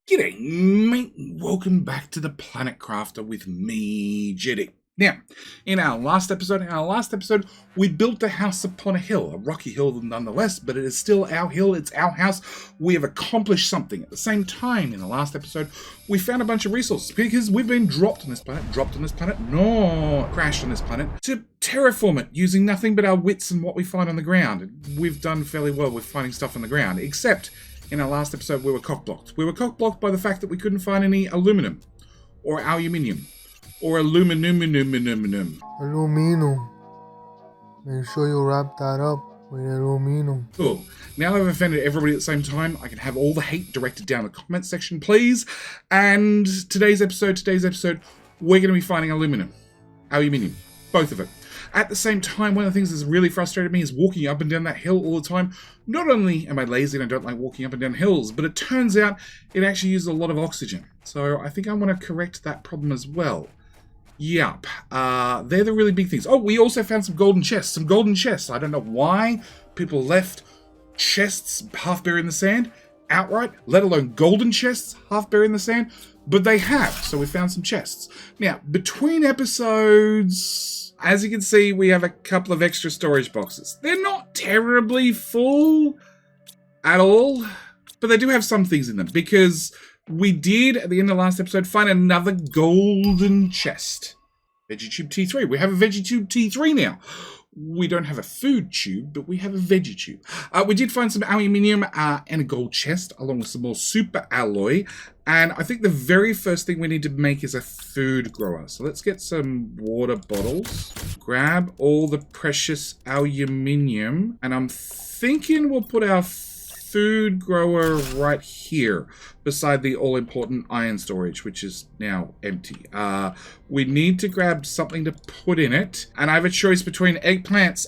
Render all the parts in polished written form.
G'day, mate. Welcome back to the Planet Crafter with me, Jetty. Now, in our last episode, we built a house upon a hill, a rocky hill nonetheless, but it is still our hill, it's our house. We have accomplished something. At the same time, in the last episode, we found a bunch of resources because we've been crashed on this planet, to terraform it using nothing but our wits and what we find on the ground. We've done fairly well with finding stuff on the ground, except in our last episode, we were cock-blocked. We were cock-blocked by the fact that we couldn't find any aluminum, or aluminium, or aluminum. Alu-minum. Make sure you wrap that up with alu-minum. Cool. Now that I've offended everybody at the same time, I can have all the hate directed down the comment section, please. And today's episode, we're going to be finding aluminium, both of it. At the same time, one of the things that's really frustrated me is walking up and down that hill all the time. Not only am I lazy and I don't like walking up and down hills, but it turns out it actually uses a lot of oxygen. So I think I want to correct that problem as well. Yup. They're the really big things. Oh, we also found some golden chests. I don't know why people left chests half buried in the sand outright, let alone golden chests half buried in the sand. But they have, so we found some chests. Now, between episodes, as you can see, we have a couple of extra storage boxes. They're not terribly full at all, but they do have some things in them, because we did, at the end of the last episode, find another golden chest. Veggie Tube T3. We have a Veggie Tube T3 now. We don't have a food tube, but we have a Veggie Tube. We did find some aluminium and a gold chest, along with some more super alloy. And I think the very first thing we need to make is a food grower. So let's get some water bottles. Grab all the precious aluminium. And I'm thinking we'll put our food grower right here beside the all-important iron storage, which is now empty. We need to grab something to put in it, and I have a choice between eggplants,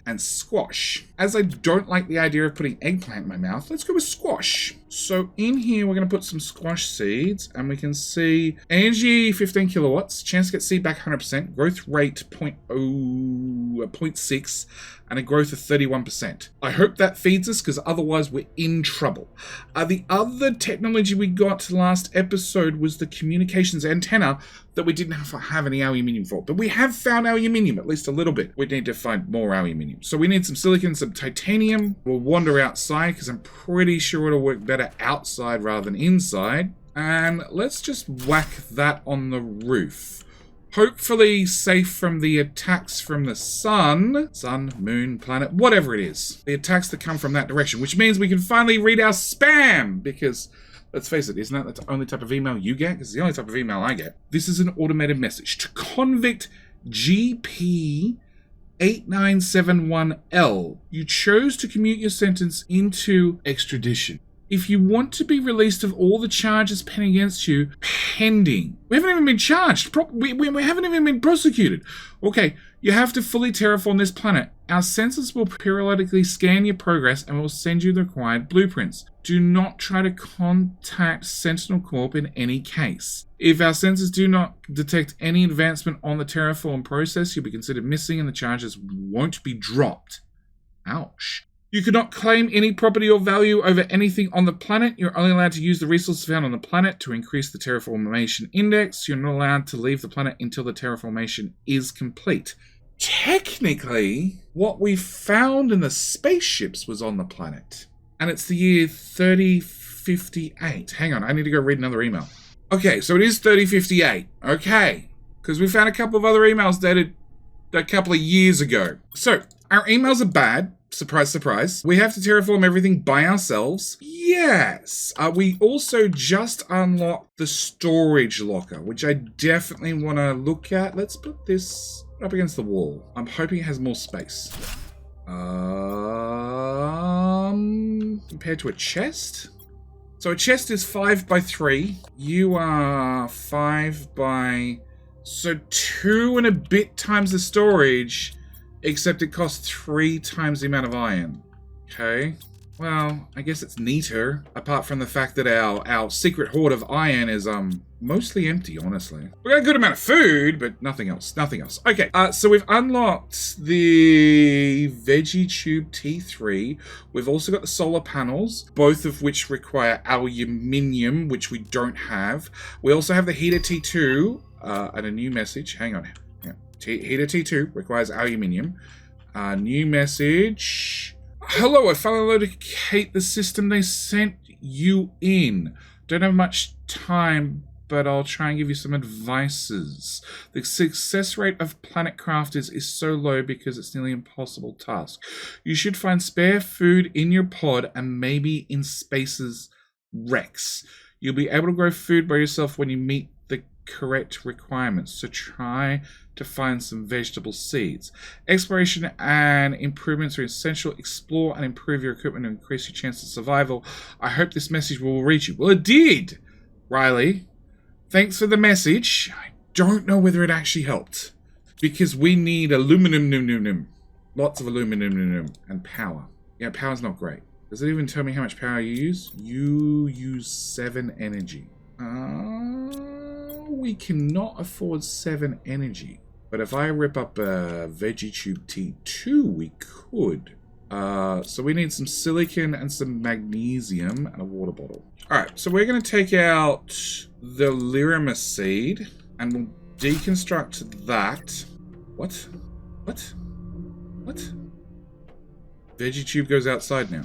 and squash. As I don't like the idea of putting eggplant in my mouth, let's go with squash. So in here, we're going to put some squash seeds, and we can see energy 15 kilowatts, chance to get seed back 100%, growth rate 0.6, and a growth of 31%. I hope that feeds us, because otherwise we're in trouble. The other technology we got last episode was the communications antenna that we didn't have any aluminium for. But we have found aluminium, at least a little bit. We need to find more aluminium. So we need some silicon, some titanium. We'll wander outside, because I'm pretty sure it'll work better outside rather than inside. And let's just whack that on the roof. Hopefully safe from the attacks from the sun, moon, planet, whatever it is. The attacks that come from that direction, which means we can finally read our spam, because let's face it, isn't that the only type of email you get? Because it's the only type of email I get. This is an automated message to convict GP8971L. You chose to commute your sentence into extradition. If you want to be released of all the charges pending against you, pending. We haven't even been charged. We haven't even been prosecuted. Okay, you have to fully terraform this planet. Our sensors will periodically scan your progress and will send you the required blueprints. Do not try to contact Sentinel Corp in any case. If our sensors do not detect any advancement on the terraform process, you'll be considered missing and the charges won't be dropped. Ouch. You cannot claim any property or value over anything on the planet. You're only allowed to use the resources found on the planet to increase the terraformation index. You're not allowed to leave the planet until the terraformation is complete. Technically, what we found in the spaceships was on the planet. And it's the year 3058. Hang on, I need to go read another email. Okay, so it is 3058. Okay, because we found a couple of other emails dated a couple of years ago. So, our emails are bad. Surprise, surprise. We have to terraform everything by ourselves. Yes. We also just unlocked the storage locker, which I definitely want to look at. Let's put this up against the wall. I'm hoping it has more space. Compared to a chest? So a chest is 5 by 3. You are 5 by... So 2 and a bit times the storage... Except it costs 3 times the amount of iron. Okay. well, I guess it's neater, apart from the fact that our secret hoard of iron is mostly empty, honestly. We got a good amount of food, but nothing else. Okay, so we've unlocked the Veggie Tube T3. We've also got the solar panels, both of which require alu-MINIUM, which we don't have. We also have the heater T2, and a new message. Hang on. Yeah. Heater T2 requires alu-MINIUM. New message. Hello, I finally locate the system they sent you in. Don't have much time, but I'll try and give you some advices. The success rate of planet crafters is so low because it's nearly impossible task. You should find spare food in your pod and maybe in spaces wrecks. You'll be able to grow food by yourself when you meet the correct requirements, so try to find some vegetable seeds. Exploration and improvements are essential. Explore and improve your equipment to increase your chance of survival. I hope this message will reach you. Well, it did, Riley. Thanks for the message. I don't know whether it actually helped, because we need aluminum, lots of aluminum and power. Yeah, power's not great. Does it even tell me how much power you use? You use 7 energy. We cannot afford 7 energy. But if I rip up a Veggie Tube T2, we could. So we need some silicon and some magnesium and a water bottle. Alright, so we're going to take out the Lyrimus seed and we'll deconstruct that. What? Veggie Tube goes outside now.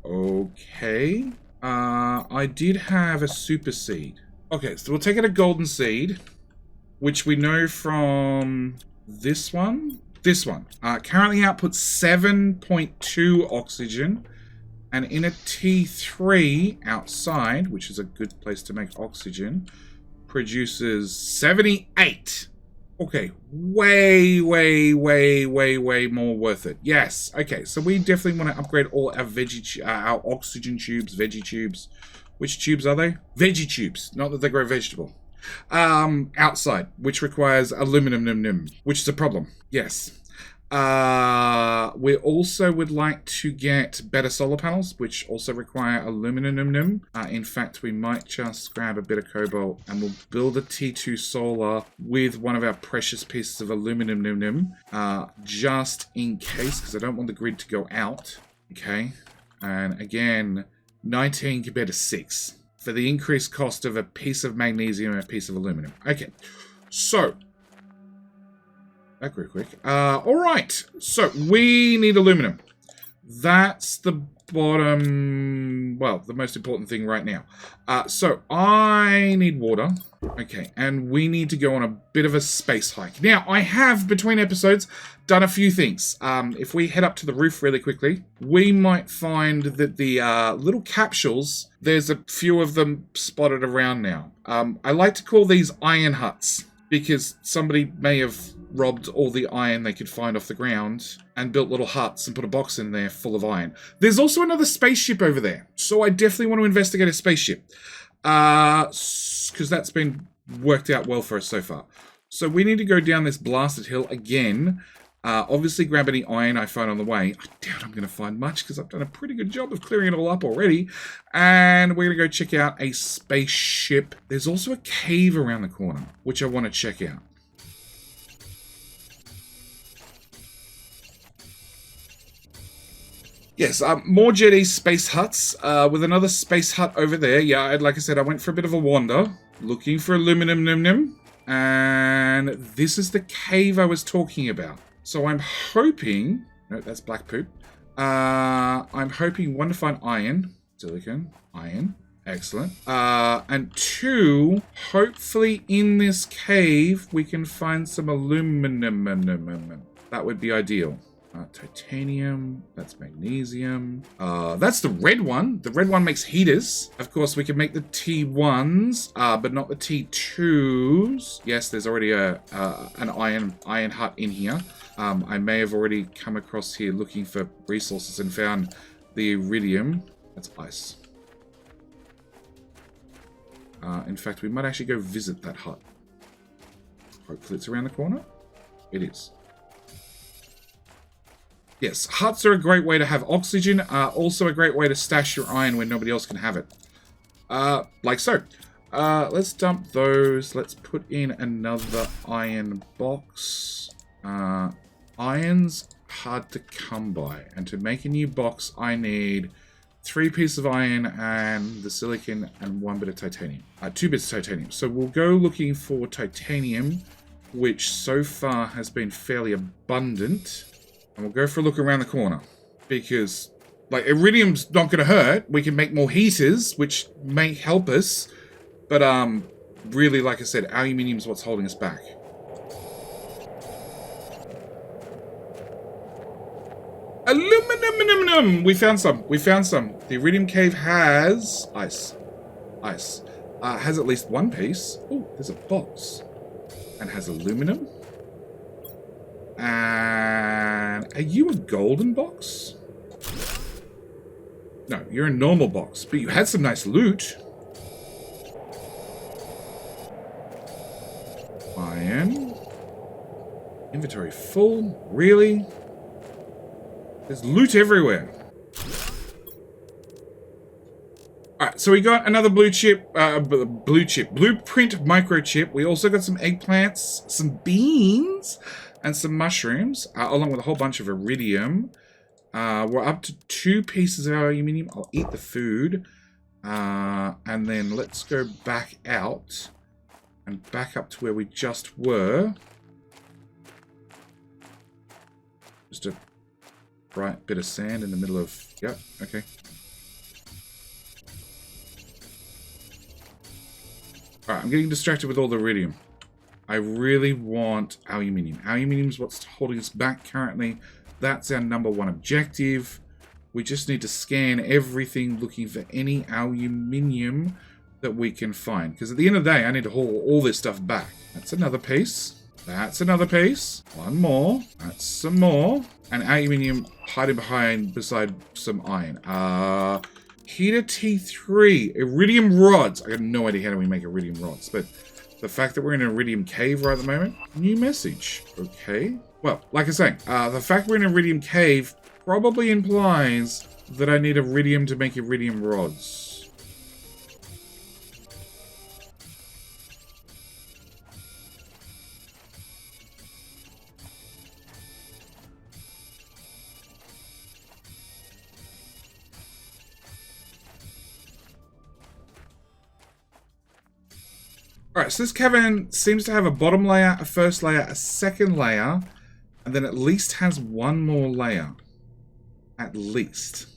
Okay. I did have a super seed. Okay, so we'll take out a golden seed, which we know from this one. Currently outputs 7.2 oxygen, and in a T3 outside, which is a good place to make oxygen, produces 78. Okay, way more worth it. Yes, okay, so we definitely want to upgrade all our our oxygen tubes, Veggie Tubes. Which tubes are they? Veggie Tubes, not that they grow vegetable. Outside, which requires aluminum, which is a problem. Yes. We also would like to get better solar panels, which also require aluminum. In fact, we might just grab a bit of cobalt and we'll build a T2 solar with one of our precious pieces of aluminum, just in case, because I don't want the grid to go out. Okay. And again, 19 compared to 6 for the increased cost of a piece of magnesium and a piece of aluminum. Okay. So, that grew quick. Alright, so we need aluminum. That's the bottom, well, the most important thing right now. So I need water. Okay, and we need to go on a bit of a space hike. Now, I have, between episodes, done a few things. If we head up to the roof really quickly, we might find that the little capsules, there's a few of them spotted around now. I like to call these iron huts, because somebody may have robbed all the iron they could find off the ground and built little huts and put a box in there full of iron. There's also another spaceship over there, so I definitely want to investigate a spaceship, because that's been worked out well for us so far. So we need to go down this blasted hill again. Obviously grab any iron I find on the way. I doubt I'm going to find much because I've done a pretty good job of clearing it all up already. And we're going to go check out a spaceship. There's also a cave around the corner, which I want to check out. Yes, more Jetty space huts, with another space hut over there. Yeah, like I said, I went for a bit of a wander, looking for aluminum, and this is the cave I was talking about. So I'm hoping, no, that's black poop. I'm hoping, 1, to find iron, silicon, iron, excellent. And 2, hopefully in this cave, we can find some aluminum. That would be ideal. Titanium, that's magnesium. That's the red one. The red one makes heaters. Of course, we can make the T1s, but not the T2s. Yes, there's already an iron hut in here. I may have already come across here looking for resources and found the iridium. That's ice. In fact, we might actually go visit that hut. Hopefully it's around the corner. It is. Yes, huts are a great way to have oxygen, also a great way to stash your iron when nobody else can have it. Like so. Let's dump those. Let's put in another iron box. Iron's hard to come by. And to make a new box, I need 3 pieces of iron and the silicon and 1 bit of titanium. 2 bits of titanium. So we'll go looking for titanium, which so far has been fairly abundant. And we'll go for a look around the corner. Because, like, iridium's not going to hurt. We can make more heaters, which may help us. But, really, like I said, aluminium is what's holding us back. Aluminum! We found some. We found some. The iridium cave has ice. Ice. Has at least 1 piece. Oh, there's a box. And has aluminum. And are you a golden box? No, you're a normal box. But you had some nice loot. Iron. Inventory full. Really? There's loot everywhere. Alright, so we got another blueprint microchip. We also got some eggplants, some beans, and some mushrooms, along with a whole bunch of iridium. We're up to 2 pieces of aluminium. I'll eat the food. And then let's go back out and back up to where we just were. Just a bright bit of sand in the middle of... Yep, okay. Alright, I'm getting distracted with all the iridium. I really want aluminium. Aluminium is what's holding us back currently. That's our #1 objective. We just need to scan everything looking for any aluminium that we can find. Because at the end of the day, I need to haul all this stuff back. That's another piece. That's another piece. 1 more. That's some more. And aluminium hiding beside some iron. Heater T3. Iridium rods. I got no idea how do we make iridium rods. But the fact that we're in an iridium cave right at the moment. New message. Okay. Well, like I say, the fact we're in an iridium cave probably implies that I need iridium to make iridium rods. Alright, so this cavern seems to have a bottom layer, a first layer, a second layer, and then at least has 1 more layer. At least.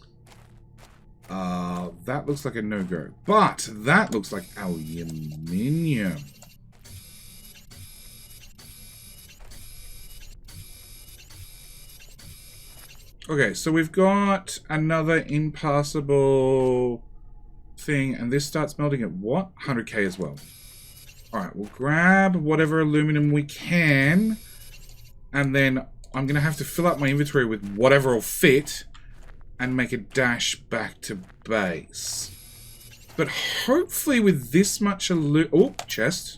That looks like a no-go. But that looks like aluminium. Okay, so we've got another impassable thing, and this starts melting at what? 100k as well. Alright, we'll grab whatever aluminum we can, and then I'm going to have to fill up my inventory with whatever will fit, and make a dash back to base. But hopefully with this much oh, chest.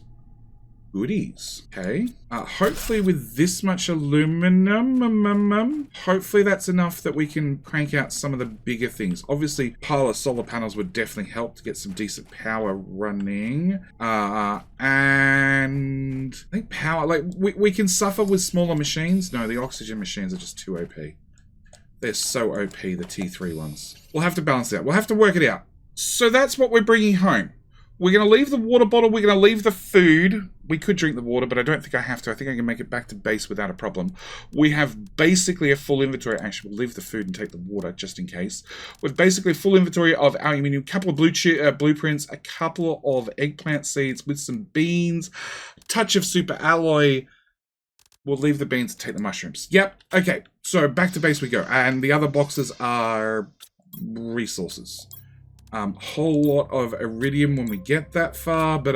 Goodies. Okay. Hopefully with this much aluminum, hopefully that's enough that we can crank out some of the bigger things. Obviously, pile of solar panels would definitely help to get some decent power running. And I think power, like, we can suffer with smaller machines. No, the oxygen machines are just too OP. They're so OP, the T3 ones. We'll have to balance it out. We'll have to work it out. So that's what we're bringing home. We're going to leave the water bottle. We're going to leave the food. We could drink the water, but I don't think I have to. I think I can make it back to base without a problem. We have basically a full inventory. Actually, we'll leave the food and take the water just in case. With basically a full inventory of aluminium, a couple of blueprints, a couple of eggplant seeds with some beans, a touch of super alloy. We'll leave the beans and take the mushrooms. Yep. Okay. So back to base we go. And the other boxes are resources. Whole lot of iridium when we get that far, but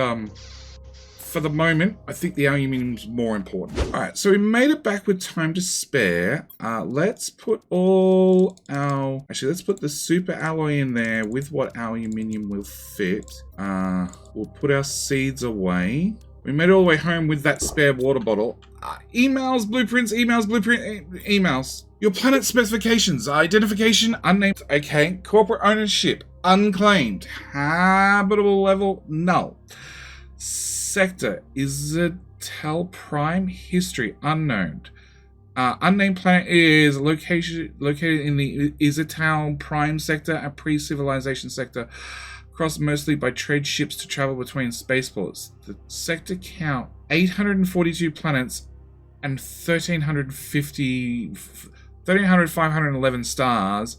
for the moment, I think the aluminium's more important. Alright, so we made it back with time to spare. Let's put all our... Actually, let's put the super alloy in there with what aluminium will fit. We'll put our seeds away. We made it all the way home with that spare water bottle. Emails, blueprints, emails. Your planet specifications. Identification, unnamed. Okay. Corporate ownership, unclaimed. Habitable level, null. Sector, Isetal Prime. History, unknown. Unnamed planet is located in the Isetal Prime sector, a pre-civilization sector, crossed mostly by trade ships to travel between spaceports. The sector count 842 planets and 13,511 stars,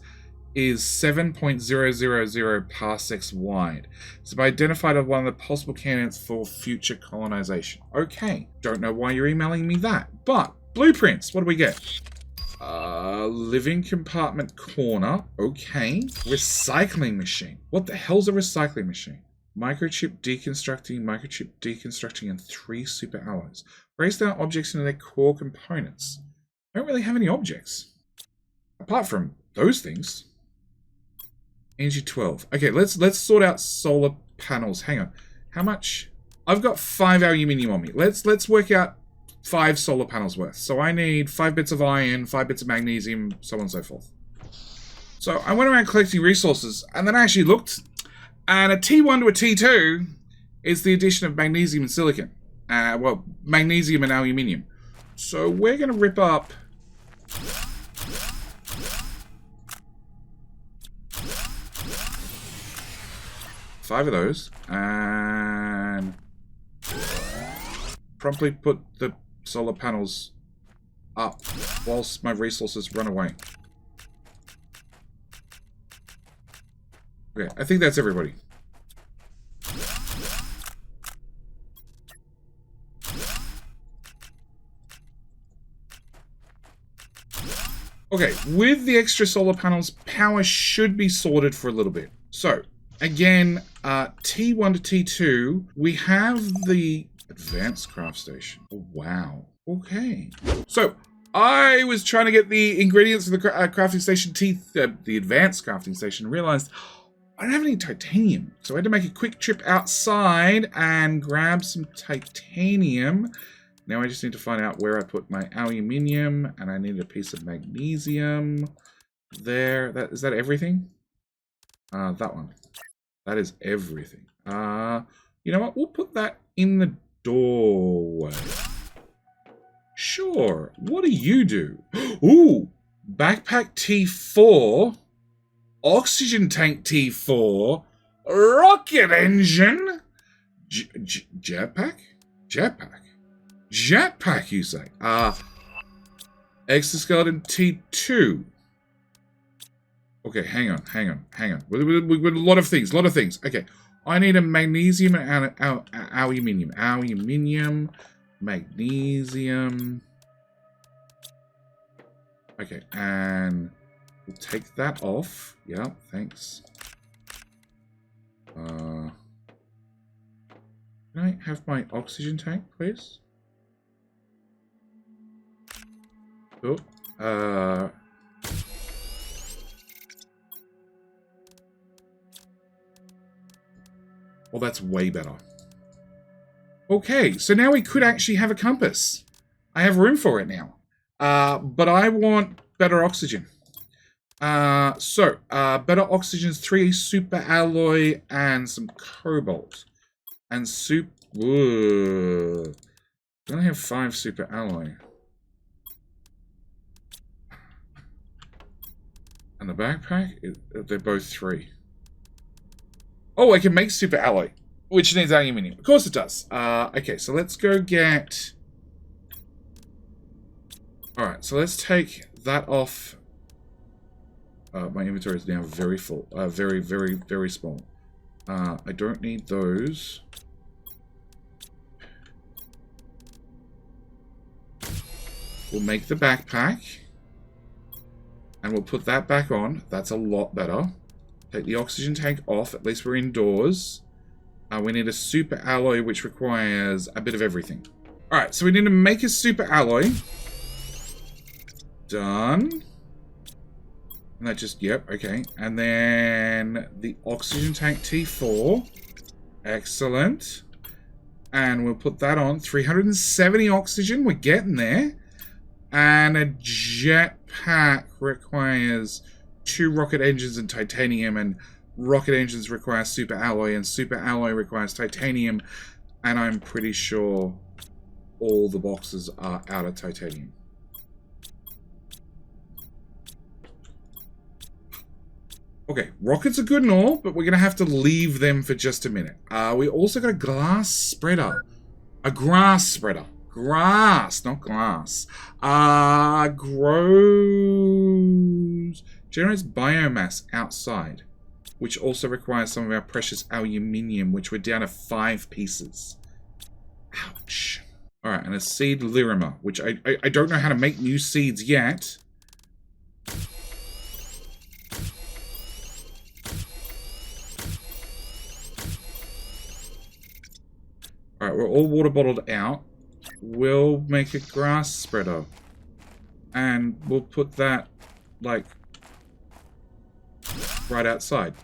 is 7.000 parsecs wide. It's identified as one of the possible candidates for future colonization. Okay, don't know why you're emailing me that, but blueprints, what do we get? Living compartment corner, okay. Recycling machine. What the hell's a recycling machine? Microchip deconstructing, and 3 super alloys. Breaks down objects into their core components. I don't really have any objects. Apart from those things. Energy 12. Okay, let's sort out solar panels. Hang on. How much? I've got 5 alu-minum on me. Let's work out 5 solar panels worth. So I need 5 bits of iron, 5 bits of magnesium, so on and so forth. So I went around collecting resources, and then I actually looked, and a T1 to a T2 is the addition of magnesium and silicon. Well, magnesium and aluminium. So we're going to rip up 5 of those, and promptly put the solar panels up whilst my resources run away. Okay, I think that's everybody. Okay, with the extra solar panels, power should be sorted for a little bit. So, again, T1 to T2, we have the advanced craft station. Oh, wow. Okay. So, I was trying to get the ingredients for the crafting station, the advanced crafting station, and realized I don't have any titanium. So I had to make a quick trip outside and grab some titanium. Now I just need to find out where I put my aluminium, and I need a piece of magnesium there. Is that everything? That one. That is everything. You know what? We'll put that in the doorway. Sure. What do you do? Ooh, backpack T4, oxygen tank T4, rocket engine, jetpack? Jetpack, you say? Exoskeleton T2. Okay, hang on. With a lot of things, Okay, I need a magnesium and aluminium, magnesium. Okay, and we'll take that off. Yeah, thanks. Can I have my oxygen tank, please? Oh, well, that's way better. Okay, so now we could actually have a compass. I have room for it now. But I want better oxygen. Better oxygen's 3 super alloy and some cobalt. And Ooh. I only have 5 super alloy. And the backpack, they're both 3. Oh, I can make super alloy, which needs aluminium. Of course it does. Okay, so let's go get... Alright, so let's take that off. My inventory is now very full. Very small. I don't need those. We'll make the backpack. And we'll put that back on. That's a lot better. Take the oxygen tank off. At least we're indoors. We need a super alloy, which requires a bit of everything. Alright, so we need to make a super alloy. Done. And that just, yep, okay. And then the oxygen tank T4. Excellent. And we'll put that on. 370 oxygen. We're getting there. And a jetpack requires 2 rocket engines and titanium, and rocket engines require super alloy, and super alloy requires titanium, and I'm pretty sure all the boxes are out of titanium. Okay, rockets are good and all, but we're going to have to leave them for just a minute. We also got a glass spreader. A grass spreader. Grass, not glass. Generates biomass outside, which also requires some of our precious alu-minum, which we're down to 5 pieces. Ouch. Alright, and a seed lirimer, which I don't know how to make new seeds yet. Alright, we're all water bottled out. We'll make a grass spreader. And we'll put that, like, right outside.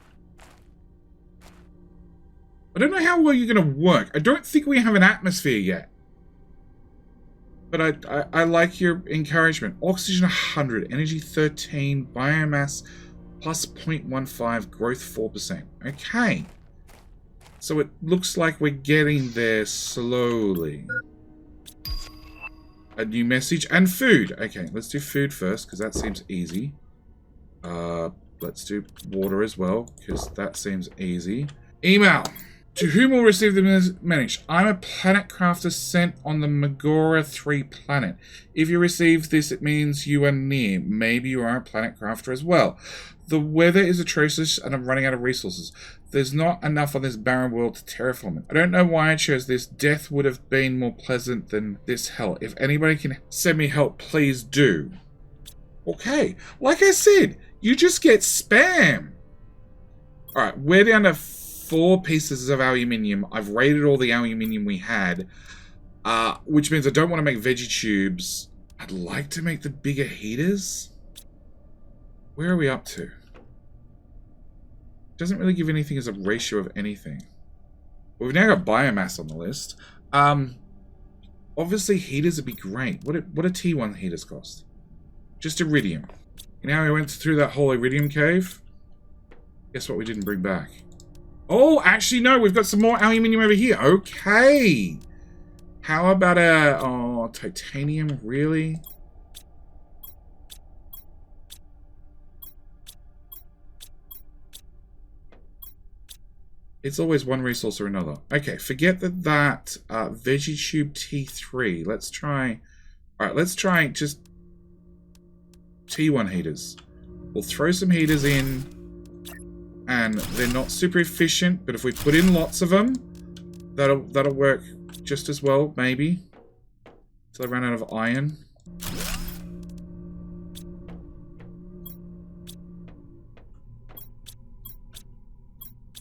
I don't know how well you're going to work. I don't think we have an atmosphere yet. But I like your encouragement. Oxygen 100, energy 13, biomass plus 0.15, growth 4%. Okay. So it looks like we're getting there slowly. A new message and food. Okay, let's do food first because that seems easy. Let's do water as well because that seems easy. Email. To whom will receive the message? I'm a planet crafter sent on the Magora 3 planet. If you receive this, it means you are near. Maybe you are a planet crafter as well. The weather is atrocious and I'm running out of resources. There's not enough on this barren world to terraform it. I don't know why I chose this. Death would have been more pleasant than this hell. If anybody can send me help, please do. Okay. Like I said, you just get spam. Alright, we're down to 4 pieces of aluminium. I've raided all the aluminium we had, which means I don't want to make veggie tubes. I'd like to make the bigger heaters. Where are we up to? Doesn't really give anything as a ratio of anything. We've now got biomass on the list. Obviously heaters would be great. What do T1 heaters cost? Just iridium. Now we went through that whole iridium cave. Guess what we didn't bring back? Oh, actually, no. We've got some more aluminium over here. Okay. How about a... Oh, titanium, really? It's always one resource or another. Okay, forget that Veggie Tube T3. Let's try... Alright, let's try just T1 heaters. We'll throw some heaters in, and they're not super efficient, but if we put in lots of them, that'll work just as well, maybe. Until I run out of iron.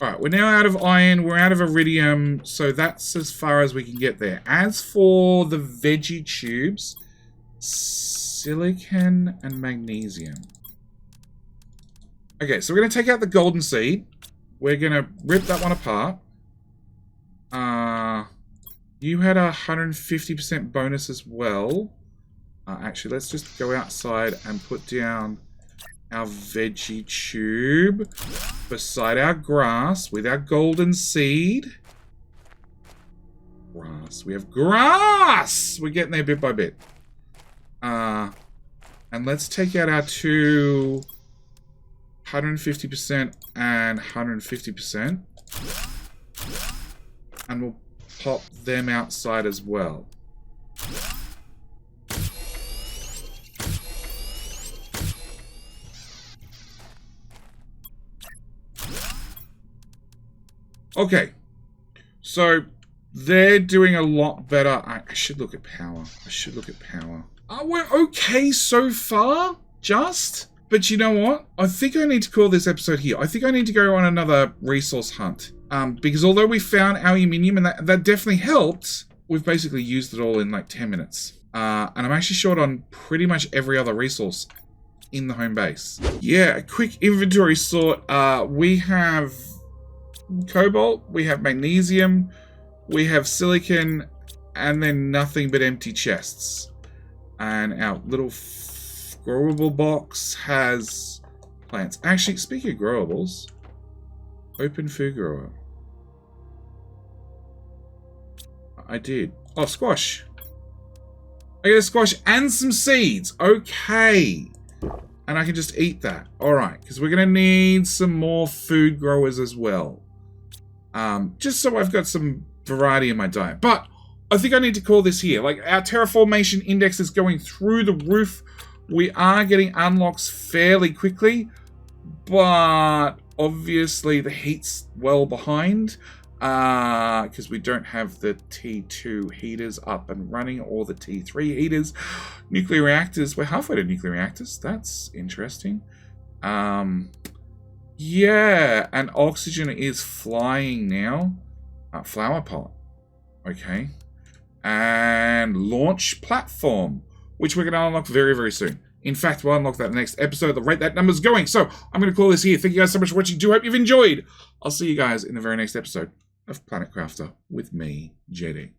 Alright, we're now out of iron, we're out of iridium, so that's as far as we can get there. As for the veggie tubes, silicon and magnesium. Okay, so we're going to take out the golden seed. We're going to rip that one apart. You had a 150% bonus as well. Actually, let's just go outside and put down our veggie tube beside our grass with our golden seed. Grass. We have grass! We're getting there bit by bit. And let's take out our 2 150% and 150%. And we'll pop them outside as well. Okay, so they're doing a lot better. I should look at power. We're okay so far, just. But you know what? I think I need to call this episode here. I think I need to go on another resource hunt. Because although we found aluminium, and that definitely helped, we've basically used it all in like 10 minutes. And I'm actually short on pretty much every other resource in the home base. Yeah, a quick inventory sort. We have cobalt, we have magnesium, we have silicon, and then nothing but empty chests. And our little growable box has plants. Actually, speaking of growables, open food grower. I did. Oh, squash. I get a squash and some seeds. Okay. And I can just eat that. Alright, because we're going to need some more food growers as well. Just so I've got some variety in my diet. But I think I need to call this here. Like, our terraformation index is going through the roof. We are getting unlocks fairly quickly. But obviously the heat's well behind. Because we don't have the T2 heaters up and running, or the T3 heaters. Nuclear reactors, we're halfway to nuclear reactors. That's interesting. Yeah, and oxygen is flying now. Flower pot. Okay. And launch platform, which we're going to unlock very, very soon. In fact, we'll unlock that in the next episode at the rate that number's going. So I'm going to call this here. Thank you guys so much for watching. Do hope you've enjoyed. I'll see you guys in the very next episode of Planet Crafter with me, JD.